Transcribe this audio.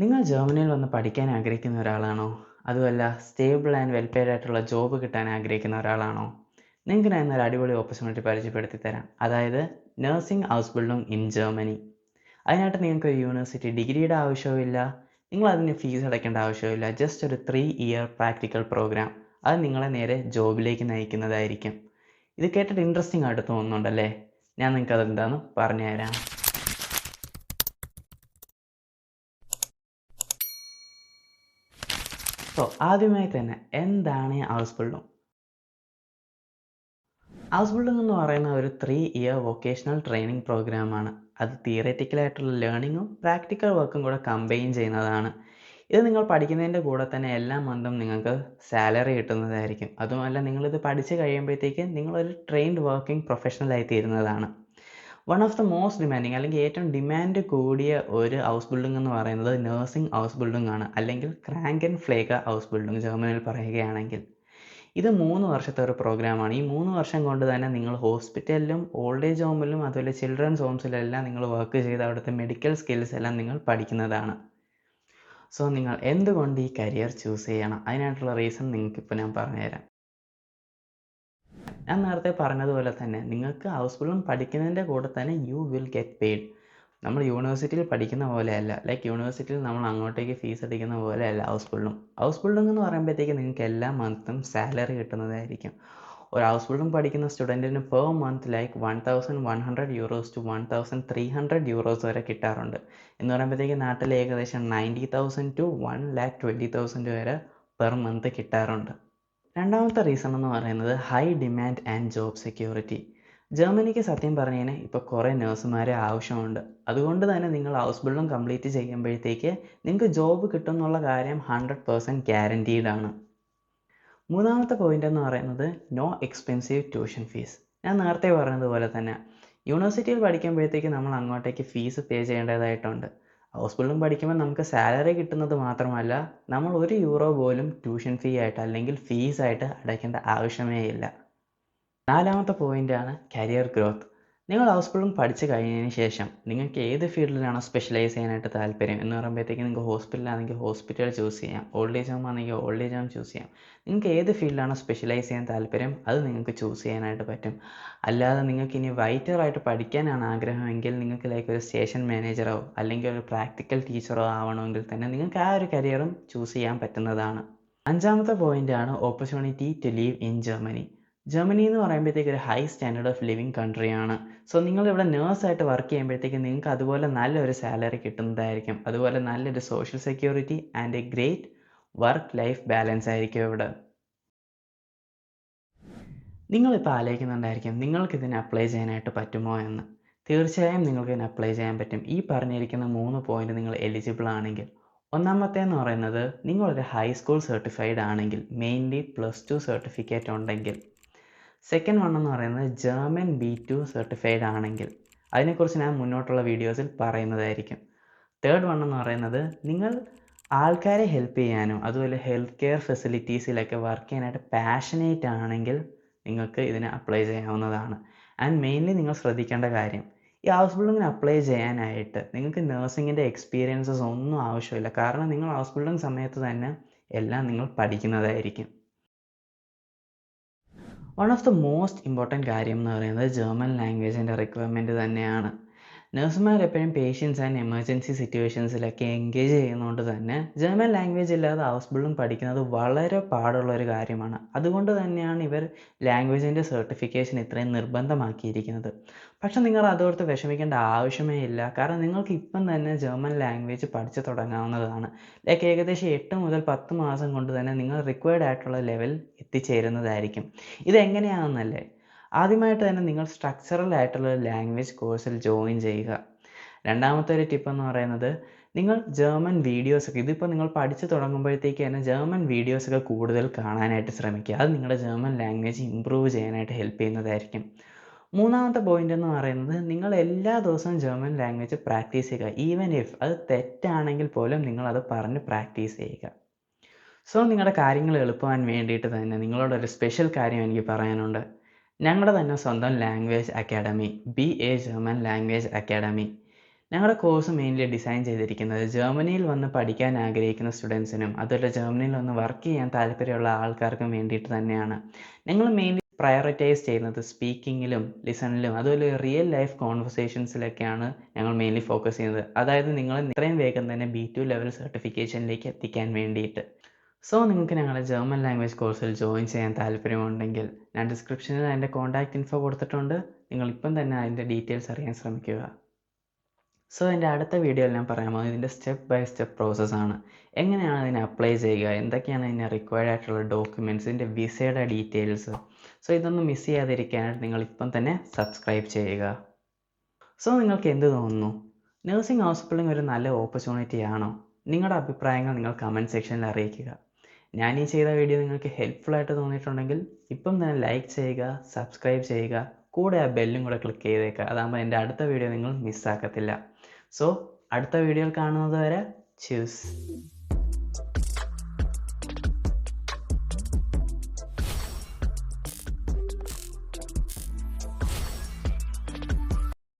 നിങ്ങൾ ജർമ്മനിയിൽ വന്ന് പഠിക്കാൻ ആഗ്രഹിക്കുന്ന ഒരാളാണോ? അതുമല്ല സ്റ്റേബിൾ ആൻഡ് വെൽ പെയ്ഡ് ആയിട്ടുള്ള ജോബ് കിട്ടാൻ ആഗ്രഹിക്കുന്ന ഒരാളാണോ? നിങ്ങൾക്ക് ഞാൻ ഇന്നൊരു അടിപൊളി ഓപ്പർച്യൂണിറ്റി പരിചയപ്പെടുത്തി തരാം. അതായത് നഴ്സിംഗ് ഔസ്ബിൽഡിംഗ് ഇൻ ജർമ്മനി. അതിനായിട്ട് നിങ്ങൾക്ക് ഒരു യൂണിവേഴ്സിറ്റി ഡിഗ്രിയുടെ ആവശ്യവുമില്ല. നിങ്ങൾ അതിന് ഫീസ് അടയ്ക്കേണ്ട ആവശ്യവുമില്ല. ജസ്റ്റ് ഒരു 3 ഇയർ പ്രാക്ടിക്കൽ പ്രോഗ്രാം. അത് നിങ്ങളെ നേരെ ജോബിലേക്ക് നയിക്കുന്നതായിരിക്കും. ഇത് കേട്ടിട്ട് ഇൻട്രസ്റ്റിംഗ് ആയിട്ട് തോന്നുന്നുണ്ടല്ലേ? ഞാൻ നിങ്ങൾക്ക് അതെന്താണെന്ന് പറഞ്ഞുതരാം. സോ ആദ്യമായി തന്നെ എന്താണ് ഈ ഔസ്ബിൽഡിംഗ്? ഔസ്ബിൽഡിംഗ് എന്ന് പറയുന്ന ഒരു 3 ഇയർ വൊക്കേഷണൽ ട്രെയിനിങ് പ്രോഗ്രാമാണ്. അത് തിയററ്റിക്കലായിട്ടുള്ള ലേണിങ്ങും പ്രാക്ടിക്കൽ വർക്കും കൂടെ കമ്പൈൻ ചെയ്യുന്നതാണ്. ഇത് നിങ്ങൾ പഠിക്കുന്നതിൻ്റെ കൂടെ തന്നെ എല്ലാ മന്തും നിങ്ങൾക്ക് സാലറി കിട്ടുന്നതായിരിക്കും. അതുമല്ല നിങ്ങളിത് പഠിച്ച് കഴിയുമ്പോഴത്തേക്ക് നിങ്ങളൊരു ട്രെയിൻഡ് വർക്കിംഗ് പ്രൊഫഷണലായി തീരുന്നതാണ്. One of the most demanding അല്ലെങ്കിൽ ഏറ്റവും ഡിമാൻഡ് കൂടിയ ഒരു ഹൗസ് ബിൽഡിംഗ് എന്ന് പറയുന്നത് നഴ്സിംഗ് ഹൗസ് ബിൽഡിംഗ് ആണ്, അല്ലെങ്കിൽ ക്രാങ്കൻ ഫ്ലേഗ ഹൗസ് ബിൽഡിംഗ് ജർമ്മനിയിൽ പറയുകയാണെങ്കിൽ. ഇത് 3 വർഷത്തെ ഒരു പ്രോഗ്രാമാണ്. ഈ 3 വർഷം കൊണ്ട് തന്നെ നിങ്ങൾ ഹോസ്പിറ്റലിലും ഓൾഡ് ഏജ് ഹോമിലും അതുപോലെ ചിൽഡ്രൻസ് ഹോംസിലെല്ലാം നിങ്ങൾ വർക്ക് ചെയ്ത് അവിടുത്തെ മെഡിക്കൽ സ്കിൽസ് എല്ലാം നിങ്ങൾ പഠിക്കുന്നതാണ്. സോ നിങ്ങൾ എന്തുകൊണ്ട് ഈ കരിയർ ചൂസ് ചെയ്യണം? അതിനായിട്ടുള്ള റീസൺ നിങ്ങൾക്കിപ്പോൾ ഞാൻ പറഞ്ഞുതരാം. ഞാൻ നേരത്തെ പറഞ്ഞതുപോലെ തന്നെ നിങ്ങൾക്ക് ഹൗസ് ബിൽഡിംഗ് പഠിക്കുന്നതിൻ്റെ കൂടെ തന്നെ യു വിൽ ഗെറ്റ് പെയ്ഡ്. നമ്മൾ യൂണിവേഴ്സിറ്റിയിൽ പഠിക്കുന്ന പോലെയല്ല, ലൈക്ക് യൂണിവേഴ്സിറ്റിയിൽ നമ്മൾ അങ്ങോട്ടേക്ക് ഫീസ് അടിക്കുന്ന പോലെയല്ല ഹൗസ് ബിൽഡിംഗ്. ഹൗസ് ബിൽഡിംഗ് എന്ന് പറയുമ്പോഴത്തേക്ക് നിങ്ങൾക്ക് എല്ലാ മന്തും സാലറി കിട്ടുന്നതായിരിക്കും. ഒരു ഹൗസ് ബിൽഡിംഗ് പഠിക്കുന്ന സ്റ്റുഡൻറ്റിന് per month like 1100 euros to 1300 euros വരെ കിട്ടാറുണ്ട്. എന്ന് പറയുമ്പോഴത്തേക്ക് നാട്ടിൽ ഏകദേശം 90,000 ടു 1,20,000 വരെ പെർ മന്ത് കിട്ടാറുണ്ട്. രണ്ടാമത്തെ റീസൺ എന്ന് പറയുന്നത് high demand and job security. ജർമ്മനിക്ക് സത്യം പറഞ്ഞു കഴിഞ്ഞാൽ ഇപ്പോൾ കുറേ നഴ്സുമാരെ ആവശ്യമുണ്ട്. അതുകൊണ്ട് തന്നെ നിങ്ങൾ ഹൗസ് ബിൽഡിംഗ് കംപ്ലീറ്റ് ചെയ്യുമ്പോഴത്തേക്ക് നിങ്ങൾക്ക് ജോബ് കിട്ടും എന്നുള്ള കാര്യം 100% ഗ്യാരൻറ്റീഡ് ആണ്. മൂന്നാമത്തെ പോയിന്റ് എന്ന് പറയുന്നത് നോ എക്സ്പെൻസീവ് ട്യൂഷൻ ഫീസ്. ഞാൻ നേരത്തെ പറഞ്ഞതുപോലെ തന്നെ യൂണിവേഴ്സിറ്റിയിൽ പഠിക്കുമ്പോഴത്തേക്ക് നമ്മൾ അങ്ങോട്ടേക്ക് ഫീസ് പേ ചെയ്യേണ്ടതായിട്ടുണ്ട്. ഹൗസ് ബിൽഡിംഗ് പഠിക്കുമ്പോൾ നമുക്ക് സാലറി കിട്ടുന്നത് മാത്രമല്ല, നമ്മൾ €1 പോലും ട്യൂഷൻ ഫീ ആയിട്ട് അല്ലെങ്കിൽ ഫീസായിട്ട് അടയ്ക്കേണ്ട ആവശ്യമേ ഇല്ല. നാലാമത്തെ പോയിൻ്റാണ് കരിയർ ഗ്രോത്ത്. നിങ്ങൾ ഹൗസ് ബിൽഡിംഗ് പഠിച്ച് കഴിഞ്ഞതിന് ശേഷം നിങ്ങൾക്ക് ഏത് ഫീൽഡിലാണോ സ്പെഷ്യലൈസ് ചെയ്യാനായിട്ട് താല്പര്യം എന്ന് പറയുമ്പോഴത്തേക്ക് നിങ്ങൾക്ക് ഹോസ്പിറ്റലാണെങ്കിൽ ഹോസ്പിറ്റൽ ചൂസ് ചെയ്യാം, ഓൾഡ് ഏജ് ഹോം ആണെങ്കിൽ ഓൾഡ് ഏജ് ഹോം ചൂസ് ചെയ്യാം. നിങ്ങൾക്ക് ഏത് ഫീൽഡിലാണോ സ്പെഷ്യലൈസ് ചെയ്യാൻ താല്പര്യം അത് നിങ്ങൾക്ക് ചൂസ് ചെയ്യാനായിട്ട് പറ്റും. അല്ലാതെ നിങ്ങൾക്ക് ഇനി വൈറ്ററായിട്ട് പഠിക്കാനാണ് ആഗ്രഹമെങ്കിൽ നിങ്ങൾക്ക് ലൈക്ക് ഒരു സ്റ്റേഷൻ മാനേജറോ അല്ലെങ്കിൽ ഒരു പ്രാക്ടിക്കൽ ടീച്ചറോ ആവണമെങ്കിൽ തന്നെ നിങ്ങൾക്ക് ആ ഒരു കരിയറും ചൂസ് ചെയ്യാൻ പറ്റുന്നതാണ്. അഞ്ചാമത്തെ പോയിൻ്റാണ് opportunity to live in Germany. Germany എന്ന് പറയുമ്പോഴത്തേക്ക് ഒരു ഹൈ സ്റ്റാൻഡേർഡ് ഓഫ് ലിവിങ് കൺട്രിയാണ്. സോ നിങ്ങളിവിടെ നേഴ്സായിട്ട് വർക്ക് ചെയ്യുമ്പോഴത്തേക്ക് നിങ്ങൾക്ക് അതുപോലെ നല്ലൊരു സാലറി കിട്ടുന്നതായിരിക്കും. അതുപോലെ നല്ലൊരു social security and A great work life balance ആയിരിക്കും ഇവിടെ. നിങ്ങളിപ്പോൾ ആലോചിക്കുന്നുണ്ടായിരിക്കും നിങ്ങൾക്കിതിന് അപ്ലൈ ചെയ്യാനായിട്ട് പറ്റുമോ എന്ന്. തീർച്ചയായും നിങ്ങൾക്കിതിന് അപ്ലൈ ചെയ്യാൻ പറ്റും. ഈ പറഞ്ഞിരിക്കുന്ന 3 പോയിന്റ് നിങ്ങൾ എലിജിബിൾ ആണെങ്കിൽ. ഒന്നാമത്തേന്ന് പറയുന്നത് നിങ്ങളൊരു ഹൈസ്കൂൾ സർട്ടിഫൈഡ് ആണെങ്കിൽ, മെയിൻലി +2 സർട്ടിഫിക്കറ്റ് ഉണ്ടെങ്കിൽ. സെക്കൻഡ് വൺ എന്ന് പറയുന്നത് ജർമ്മൻ B2 സർട്ടിഫൈഡ് ആണെങ്കിൽ. അതിനെക്കുറിച്ച് ഞാൻ മുന്നോട്ടുള്ള വീഡിയോസിൽ പറയുന്നതായിരിക്കും. തേർഡ് വൺ എന്ന് പറയുന്നത് നിങ്ങൾ ആൾക്കാരെ ഹെൽപ്പ് ചെയ്യാനും അതുപോലെ ഹെൽത്ത് കെയർ ഫെസിലിറ്റീസിലൊക്കെ വർക്ക് ചെയ്യാനായിട്ട് പാഷനേറ്റ് ആണെങ്കിൽ നിങ്ങൾക്ക് ഇതിന് അപ്ലൈ ചെയ്യാവുന്നതാണ്. ആൻഡ് മെയിൻലി നിങ്ങൾ ശ്രദ്ധിക്കേണ്ട കാര്യം, ഈ ഹൗസ് ബിൽഡിങ്ങിന് അപ്ലൈ ചെയ്യാനായിട്ട് നിങ്ങൾക്ക് നഴ്സിങ്ങിൻ്റെ എക്സ്പീരിയൻസസ് ഒന്നും ആവശ്യമില്ല. കാരണം നിങ്ങൾ ഹൗസ് ബിൽഡിംഗ് സമയത്ത് തന്നെ എല്ലാം നിങ്ങൾ പഠിക്കുന്നതായിരിക്കും. One of the most important കാര്യം എന്ന് പറയുന്നത് ജർമ്മൻ ലാംഗ്വേജിൻ്റെ റിക്വയർമെൻറ്റ് തന്നെയാണ്. നഴ്സുമാർ എപ്പോഴും പേഷ്യൻസ് ആൻഡ് എമർജൻസി സിറ്റുവേഷൻസിലൊക്കെ എൻഗേജ് ചെയ്യുന്നതുകൊണ്ട് തന്നെ ജർമ്മൻ ലാംഗ്വേജ് ഇല്ലാതെ ഹൗസ് ബിൽഡിംഗ് പഠിക്കുന്നത് വളരെ പാടുള്ള ഒരു കാര്യമാണ്. അതുകൊണ്ട് തന്നെയാണ് ഇവർ ലാംഗ്വേജിൻ്റെ സർട്ടിഫിക്കേഷൻ ഇത്രയും നിർബന്ധമാക്കിയിരിക്കുന്നത്. പക്ഷെ നിങ്ങൾ അതോർത്ത് വിഷമിക്കേണ്ട ആവശ്യമേ ഇല്ല. കാരണം നിങ്ങൾക്ക് ഇപ്പം തന്നെ ജർമ്മൻ ലാംഗ്വേജ് പഠിച്ചു തുടങ്ങാവുന്നതാണ്. ലൈക്ക് ഏകദേശം 8 മുതൽ 10 മാസം കൊണ്ട് തന്നെ നിങ്ങൾ റിക്വയർഡ് ആയിട്ടുള്ള ലെവൽ എത്തിച്ചേരുന്നതായിരിക്കും. ഇതെങ്ങനെയാണെന്നല്ലേ, ആദ്യമായിട്ട് തന്നെ നിങ്ങൾ സ്ട്രക്ചറൽ ആയിട്ടുള്ള ലാംഗ്വേജ് കോഴ്സിൽ ജോയിൻ ചെയ്യുക. രണ്ടാമത്തെ ഒരു ടിപ്പ് എന്ന് പറയുന്നത് നിങ്ങൾ ജർമ്മൻ വീഡിയോസൊക്കെ, ഇതിപ്പോൾ നിങ്ങൾ പഠിച്ചു തുടങ്ങുമ്പോഴത്തേക്ക് തന്നെ ജർമ്മൻ വീഡിയോസൊക്കെ കൂടുതൽ കാണാനായിട്ട് ശ്രമിക്കുക. അത് നിങ്ങളുടെ ജർമ്മൻ ലാംഗ്വേജ് ഇമ്പ്രൂവ് ചെയ്യാനായിട്ട് ഹെൽപ്പ് ചെയ്യുന്നതായിരിക്കും. മൂന്നാമത്തെ പോയിന്റ് എന്ന് പറയുന്നത് നിങ്ങൾ എല്ലാ ദിവസവും ജർമ്മൻ ലാംഗ്വേജ് പ്രാക്ടീസ് ചെയ്യുക. ഈവൻ ഇഫ് അത് തെറ്റാണെങ്കിൽ പോലും നിങ്ങളത് പറഞ്ഞ് പ്രാക്ടീസ് ചെയ്യുക. സോ നിങ്ങളുടെ കാര്യങ്ങൾ എളുപ്പമാകാൻ വേണ്ടിയിട്ട് തന്നെ നിങ്ങളോടൊരു സ്പെഷ്യൽ കാര്യം എനിക്ക് പറയാനുണ്ട്. ഞങ്ങളുടെ തന്നെ സ്വന്തം language academy, BA German language academy. ഞങ്ങളുടെ കോഴ്സ് മെയിൻലി ഡിസൈൻ ചെയ്തിരിക്കുന്നത് ജർമ്മനിയിൽ വന്ന് പഠിക്കാൻ ആഗ്രഹിക്കുന്ന സ്റ്റുഡൻസിനും അതുപോലെ ജർമ്മനിയിൽ വന്ന് വർക്ക് ചെയ്യാൻ താല്പര്യമുള്ള ആൾക്കാർക്കും വേണ്ടിയിട്ട് തന്നെയാണ്. ഞങ്ങൾ മെയിൻലി പ്രയോറിറ്റൈസ് ചെയ്യുന്നത് സ്പീക്കിങ്ങിലും ലിസണിലും അതുപോലെ റിയൽ ലൈഫ് കോൺവെർസേഷൻസിലൊക്കെയാണ് ഞങ്ങൾ മെയിൻലി ഫോക്കസ് ചെയ്യുന്നത്. അതായത് നിങ്ങൾ ഇത്രയും വേഗം തന്നെ B2 ലെവൽ സർട്ടിഫിക്കേഷനിലേക്ക് എത്തിക്കാൻ വേണ്ടിയിട്ട്. സോ നിങ്ങൾക്ക് ഞങ്ങളുടെ ജർമ്മൻ ലാംഗ്വേജ് കോഴ്സിൽ ജോയിൻ ചെയ്യാൻ താല്പര്യമുണ്ടെങ്കിൽ ഞാൻ ഡിസ്ക്രിപ്ഷനിൽ അതിൻ്റെ കോൺടാക്റ്റ് ഇൻഫോ കൊടുത്തിട്ടുണ്ട്. നിങ്ങളിപ്പം തന്നെ അതിൻ്റെ ഡീറ്റെയിൽസ് അറിയാൻ ശ്രമിക്കുക. സോ എൻ്റെ അടുത്ത വീഡിയോയിൽ ഞാൻ പറയാൻ പോകുന്നത് ഇതിൻ്റെ സ്റ്റെപ്പ് ബൈ സ്റ്റെപ്പ് പ്രോസസ്സാണ്. എങ്ങനെയാണ് അതിനെ അപ്ലൈ ചെയ്യുക, എന്തൊക്കെയാണ് ഇതിന് റിക്വയർഡ് ആയിട്ടുള്ള ഡോക്യുമെൻറ്റ്സ്, ഇതിൻ്റെ വിസയുടെ ഡീറ്റെയിൽസ്. സോ ഇതൊന്നും മിസ് ചെയ്യാതിരിക്കാനായിട്ട് നിങ്ങളിപ്പം തന്നെ സബ്സ്ക്രൈബ് ചെയ്യുക. സോ നിങ്ങൾക്ക് എന്ത് തോന്നുന്നു? നഴ്സിംഗ് ഹോസ്പിറ്റലിംഗ് ഒരു നല്ല ഓപ്പർച്യൂണിറ്റി ആണോ? നിങ്ങളുടെ അഭിപ്രായങ്ങൾ നിങ്ങൾ കമൻറ്റ് സെക്ഷനിൽ അറിയിക്കുക. ഞാൻ ഈ ചെയ്ത വീഡിയോ നിങ്ങൾക്ക് ഹെൽപ്ഫുൾ ആയിട്ട് തോന്നിയിട്ടുണ്ടെങ്കിൽ ഇപ്പം തന്നെ ലൈക്ക് ചെയ്യുക, സബ്സ്ക്രൈബ് ചെയ്യുക, കൂടെ ആ ബെല്ലും കൂടെ ക്ലിക്ക് ചെയ്തേക്കുക. അതാകുമ്പോൾ എൻ്റെ അടുത്ത വീഡിയോ നിങ്ങൾ മിസ്സാക്കത്തില്ല. സോ അടുത്ത വീഡിയോയിൽ കാണുന്നത് വരെ, ച്യൂസ്.